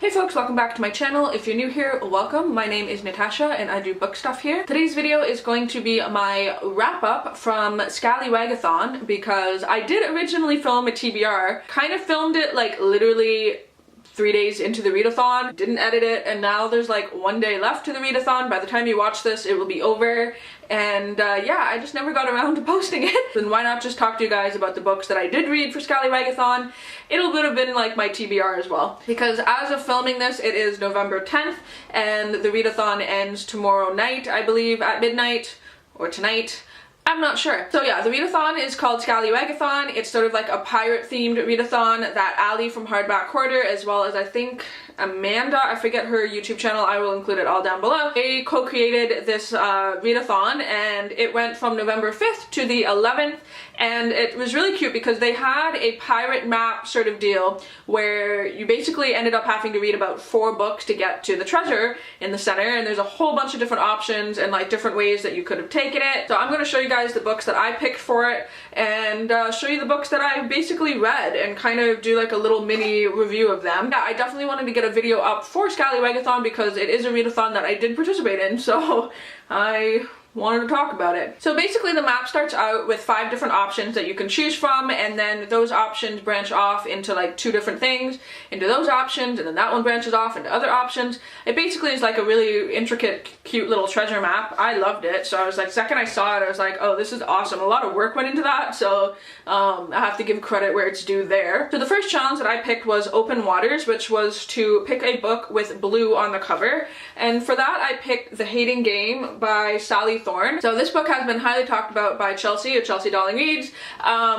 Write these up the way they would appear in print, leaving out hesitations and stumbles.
Hey folks, welcome back to my channel. If you're new here, welcome. My name is Natasha and I do book stuff here. Today's video is going to be my wrap-up from Scallywag-A-Thon because I did originally film a TBR. Kind of filmed it like literally 3 days into the readathon, didn't edit it, and now there's like 1 day left to the readathon. By the time you watch this, it will be over. And yeah, I just never got around to posting it. Then why not just talk to you guys about the books that I did read for Scallywag-A-Thon? It would have been like my TBR as well. Because as of filming this, it is November 10th, and the readathon ends tomorrow night, I believe, at midnight, or tonight. I'm not sure. So yeah, the readathon is called Scallywag-A-Thon. It's sort of like a pirate-themed readathon that Ali from Hardback Hoarder, as well as I think Amanda, I forget her YouTube channel, I will include it all down below. They co-created this readathon, and it went from November 5th to the 11th, and it was really cute because they had a pirate map sort of deal where you basically ended up having to read about 4 books to get to the treasure in the center, and there's a whole bunch of different options and like different ways that you could have taken it. So I'm going to show you guys the books that I picked for it and show you the books that I basically read and kind of do like a little mini review of them. Yeah, I definitely wanted to get a video up for Scallywag-A-Thon because it is a readathon that I did participate in, so I wanted to talk about it. So basically the map starts out with 5 different options that you can choose from, and then those options branch off into like 2 different things, into those options, and then that one branches off into other options. It basically is like a really intricate, cute little treasure map. I loved it, so I was like, the second I saw it, I was like, oh, this is awesome. A lot of work went into that, so I have to give credit where it's due there. So the first challenge that I picked was Open Waters, which was to pick a book with blue on the cover, and for that I picked The Hating Game by Sally Thorne. So this book has been highly talked about by Chelsea of Chelsea Darling Reads.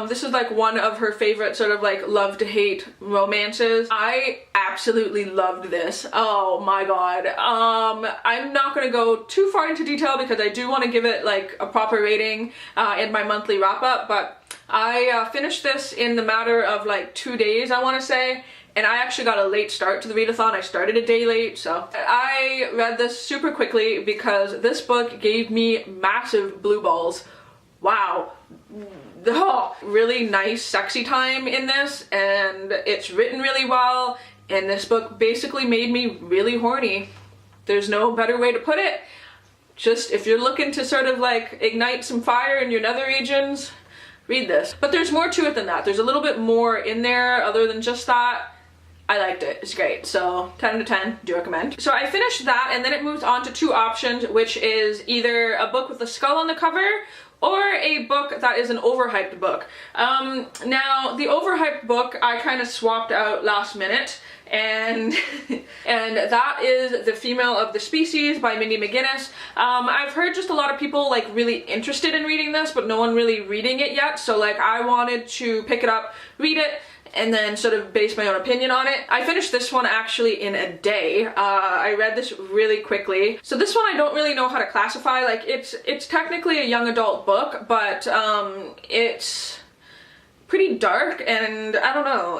This is like one of her favorite sort of like love to hate romances. I absolutely loved this. Oh my god. I'm not gonna go too far into detail because I do want to give it like a proper rating in my monthly wrap up, but I finished this in the matter of like 2 days, I want to say. And I actually got a late start to the readathon. I started a day late, so I read this super quickly because this book gave me massive blue balls. Wow. Oh, really nice sexy time in this, and it's written really well, and this book basically made me really horny. There's no better way to put it. Just if you're looking to sort of like ignite some fire in your nether regions, read this. But there's more to it than that. There's a little bit more in there other than just that. I liked it. It's great. So 10 out of 10, do recommend. So I finished that, and then it moves on to 2 options, which is either a book with a skull on the cover or a book that is an overhyped book. Now the overhyped book I kind of swapped out last minute, and and that is The Female of the Species by Mindy McGinnis. I've heard just a lot of people like really interested in reading this, but no one really reading it yet, so like I wanted to pick it up, read it, and then sort of base my own opinion on it. I finished this one actually in a day. I read this really quickly. So this one I don't really know how to classify. Like it's technically a young adult book, but it's pretty dark, and I don't know,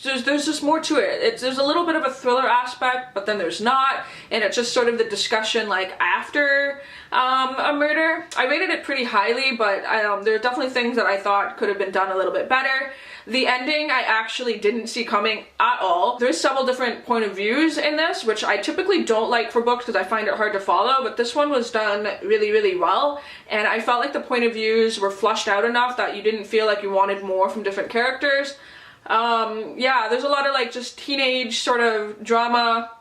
there's just more to it. There's a little bit of a thriller aspect, but then there's not, and it's just sort of the discussion like after a murder. I rated it pretty highly, but there are definitely things that I thought could have been done a little bit better. The ending I actually didn't see coming at all. There's several different point of views in this, which I typically don't like for books because I find it hard to follow, but this one was done really, really well, and I felt like the point of views were flushed out enough that you didn't feel like you wanted more from different characters. Yeah, there's a lot of like just teenage sort of drama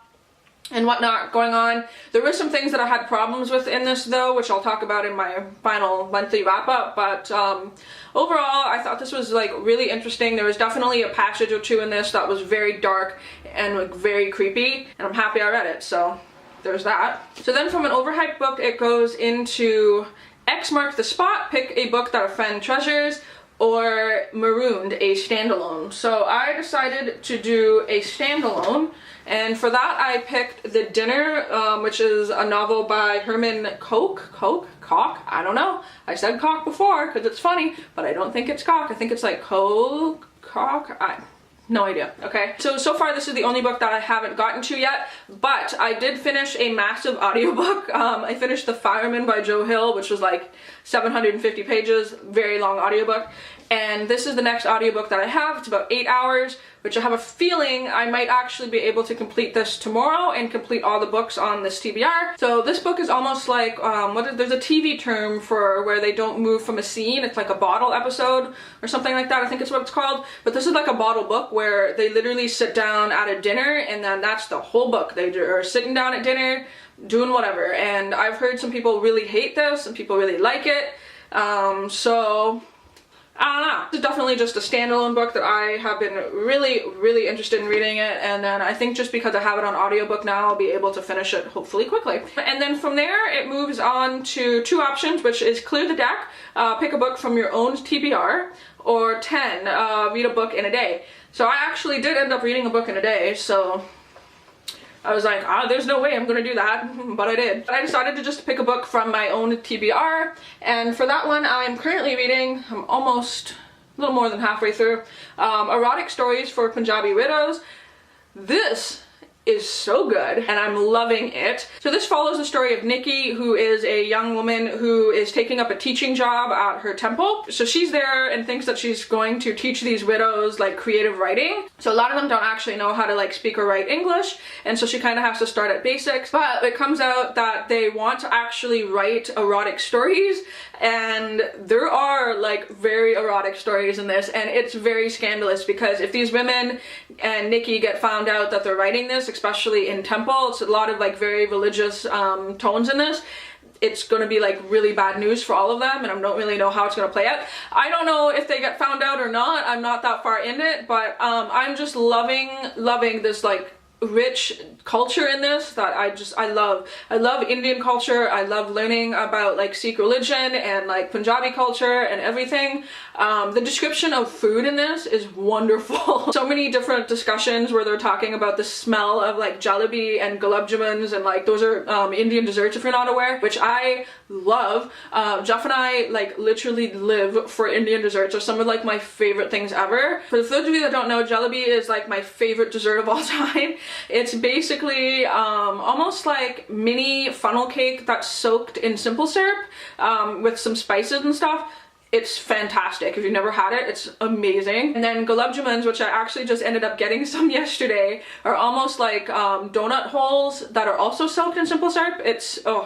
and whatnot going on. There were some things that I had problems with in this though, which I'll talk about in my final monthly wrap up, but overall I thought this was like really interesting. There was definitely a passage or 2 in this that was very dark and like very creepy, and I'm happy I read it, so there's that. So then from an overhyped book it goes into X Marks the Spot, pick a book that a friend treasures, or Marooned, a standalone. So I decided to do a standalone, and for that I picked The Dinner, which is a novel by Herman Koch? I don't know. I said Koch before because it's funny, but I don't think it's Koch. I think it's like Koch? No idea. Okay, so far this is the only book that I haven't gotten to yet, but I did finish a massive audiobook. I finished The Fireman by Joe Hill, which was like 750 pages, very long audiobook, and this is the next audiobook that I have. It's about 8 hours, which I have a feeling I might actually be able to complete this tomorrow and complete all the books on this TBR. So this book is almost like, there's a TV term for where they don't move from a scene. It's like a bottle episode or something like that, I think it's what it's called. But this is like a bottle book where they literally sit down at a dinner and then that's the whole book. They are sitting down at dinner, doing whatever. And I've heard some people really hate this and people really like it. So I don't know. It's definitely just a standalone book that I have been really interested in reading it, and then I think just because I have it on audiobook now, I'll be able to finish it hopefully quickly. And then from there, it moves on to 2 options, which is clear the deck, pick a book from your own TBR, or 10, read a book in a day. So I actually did end up reading a book in a day, so I was like, there's no way I'm gonna do that, but I did. But I decided to just pick a book from my own TBR, and for that one I'm currently reading, I'm almost a little more than halfway through, Erotic Stories for Punjabi Widows. This is so good and I'm loving it. So this follows the story of Nikki, who is a young woman who is taking up a teaching job at her temple. So she's there and thinks that she's going to teach these widows like creative writing. So a lot of them don't actually know how to like speak or write English, and so she kind of has to start at basics. But it comes out that they want to actually write erotic stories, and there are like very erotic stories in this, and it's very scandalous because if these women and Nikki get found out that they're writing this, especially in temple, it's a lot of like very religious tones in this, it's going to be like really bad news for all of them, and I don't really know how it's going to play out. I don't know if they get found out or not, I'm not that far in it, but I'm just loving this like rich culture in this that I love. I love Indian culture. I love learning about like Sikh religion and like Punjabi culture and everything. The description of food in this is wonderful. So many different discussions where they're talking about the smell of like jalebi and gulab jamuns, and like those are Indian desserts if you're not aware, which I love. Jeff and I like literally live for Indian desserts. They're some of like my favorite things ever. For those of you that don't know, jalebi is like my favorite dessert of all time. It's basically almost like mini funnel cake that's soaked in simple syrup with some spices and stuff. It's fantastic. If you've never had it, it's amazing. And then gulab jamuns, which I actually just ended up getting some yesterday, are almost like donut holes that are also soaked in simple syrup.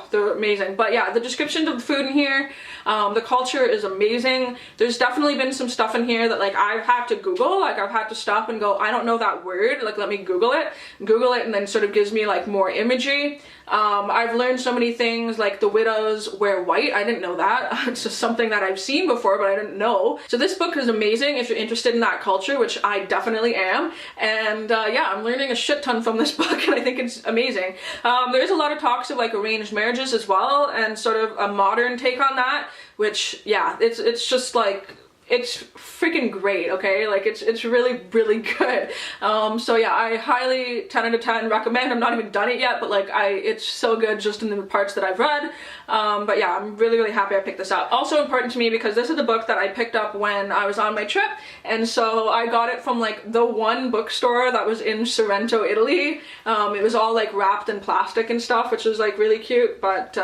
They're amazing. But yeah, the description of the food in here, the culture is amazing. There's definitely been some stuff in here that like I've had to Google, like I've had to stop and go, I don't know that word, like let me Google it, and then sort of gives me like more imagery. I've learned so many things, like the widows wear white. I didn't know that. It's just something that I've seen before, but I didn't know. So this book is amazing if you're interested in that culture, which I definitely am. And yeah, I'm learning a shit ton from this book, and I think it's amazing. There's a lot of talks of like arranged marriages as well, and sort of a modern take on that, which yeah, it's just like, it's freaking great, okay? Like it's really good. So yeah, I highly 10 out of 10 recommend. I'm not even done it yet, but like it's so good just in the parts that I've read. But yeah, I'm really happy I picked this up. Also important to me because this is a book that I picked up when I was on my trip, and so I got it from like the one bookstore that was in Sorrento, Italy. It was all like wrapped in plastic and stuff, which was like really cute, but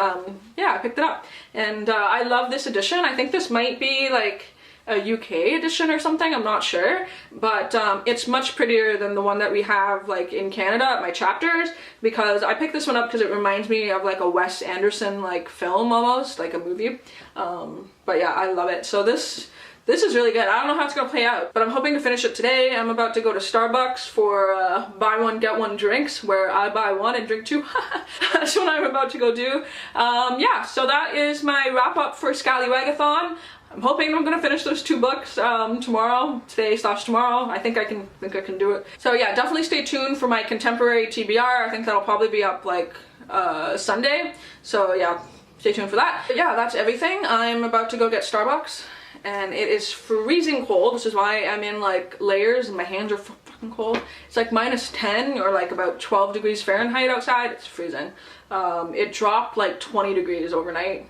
yeah, I picked it up. And I love this edition. I think this might be like a UK edition or something, I'm not sure, but it's much prettier than the one that we have like in Canada at my chapters, because I picked this one up because it reminds me of like a Wes Anderson like film, almost like a movie. But yeah, I love it. So this is really good. I don't know how it's gonna play out, but I'm hoping to finish it today. I'm about to go to Starbucks for buy one get one drinks, where I buy one and drink two. That's what I'm about to go do. Yeah, so that is my wrap up for Scallywag-A-Thon. I'm hoping I'm gonna finish those 2 books today/tomorrow. I think I can do it. So yeah, definitely stay tuned for my contemporary TBR. I think that'll probably be up like Sunday. So yeah, stay tuned for that. But yeah, that's everything. I'm about to go get Starbucks, and it is freezing cold, which is why I'm in like layers and my hands are fucking cold. It's like -10 or like about 12 degrees Fahrenheit outside. It's freezing. It dropped like 20 degrees overnight.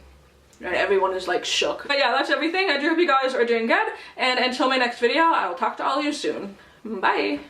And everyone is like shook. But yeah, that's everything. I do hope you guys are doing good, and until my next video, I will talk to all of you soon. Bye!